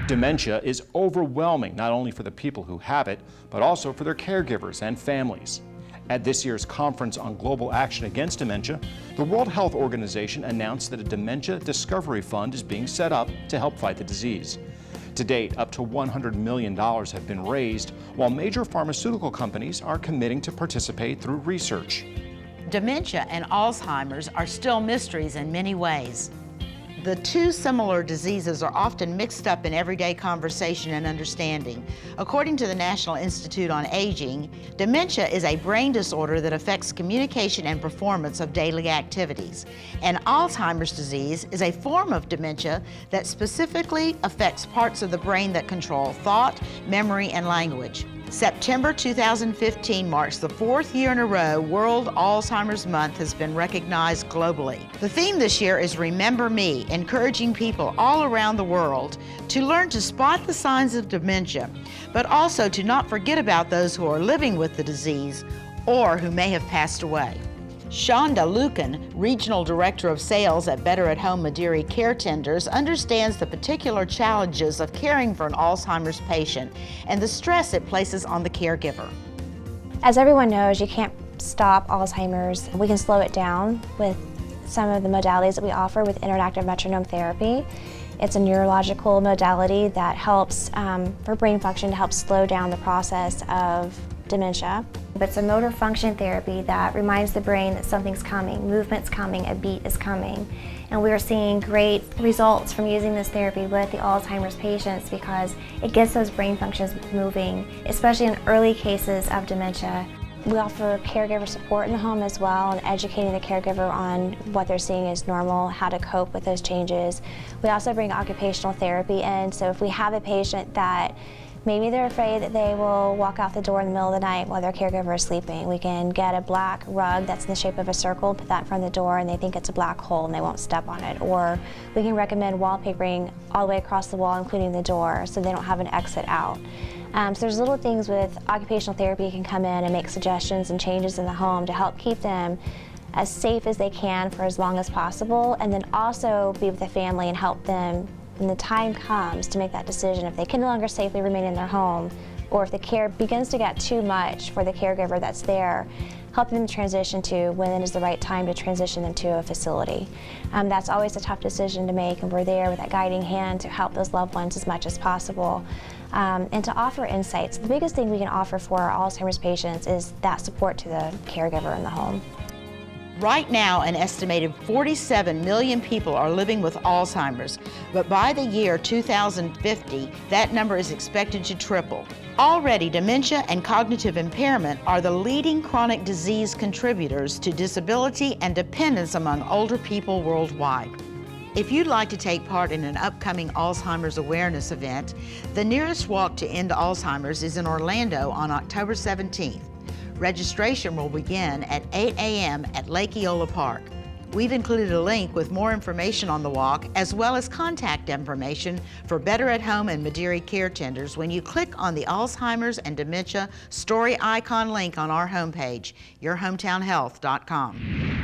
Dementia is overwhelming, not only for the people who have it, but also for their caregivers and families. At this year's Conference on Global Action Against Dementia, the World Health Organization announced that a Dementia Discovery Fund is being set up to help fight the disease. To date, up to $100 million have been raised, while major pharmaceutical companies are committing to participate through research. Dementia and Alzheimer's are still mysteries in many ways. The two similar diseases are often mixed up in everyday conversation and understanding. According to the National Institute on Aging, dementia is a brain disorder that affects communication and performance of daily activities. And Alzheimer's disease is a form of dementia that specifically affects parts of the brain that control thought, memory, and language. September 2015 marks the 4th year in a row World Alzheimer's Month has been recognized globally. The theme this year is Remember Me, encouraging people all around the world to learn to spot the signs of dementia, but also to not forget about those who are living with the disease or who may have passed away. Shaunda Luken, Regional Director of Sales at Better at Home Mediri Caretenders, understands the particular challenges of caring for an Alzheimer's patient and the stress it places on the caregiver. As everyone knows, you can't stop Alzheimer's. We can slow it down with some of the modalities that we offer with interactive metronome therapy. It's a neurological modality that helps for brain function to help slow down the process of dementia. But it's a motor function therapy that reminds the brain that something's coming, movement's coming, a beat is coming. And we're seeing great results from using this therapy with the Alzheimer's patients because it gets those brain functions moving, especially in early cases of dementia. We offer caregiver support in the home as well, and educating the caregiver on what they're seeing is normal, how to cope with those changes. We also bring occupational therapy in, so if we have a patient that maybe they're afraid that they will walk out the door in the middle of the night while their caregiver is sleeping, we can get a black rug that's in the shape of a circle, put that in front of the door, and they think it's a black hole and they won't step on it. Or we can recommend wallpapering all the way across the wall, including the door, so they don't have an exit out. So there's little things with occupational therapy you can come in and make suggestions and changes in the home to help keep them as safe as they can for as long as possible, and then also be with the family and help them when the time comes to make that decision if they can no longer safely remain in their home, or if the care begins to get too much for the caregiver that's there, helping them transition to when is the right time to transition them to a facility. That's always a tough decision to make, and we're there with that guiding hand to help those loved ones as much as possible. And to offer insights. The biggest thing we can offer for our Alzheimer's patients is that support to the caregiver in the home. Right now, an estimated 47 million people are living with Alzheimer's, but by the year 2050, that number is expected to triple. Already, dementia and cognitive impairment are the leading chronic disease contributors to disability and dependence among older people worldwide. If you'd like to take part in an upcoming Alzheimer's awareness event, the nearest walk to end Alzheimer's is in Orlando on October 17th. Registration will begin at 8 a.m. at Lake Eola Park. We've included a link with more information on the walk, as well as contact information for Better at Home and Mediri Caretenders when you click on the Alzheimer's and Dementia Story Icon link on our homepage, yourhometownhealth.com.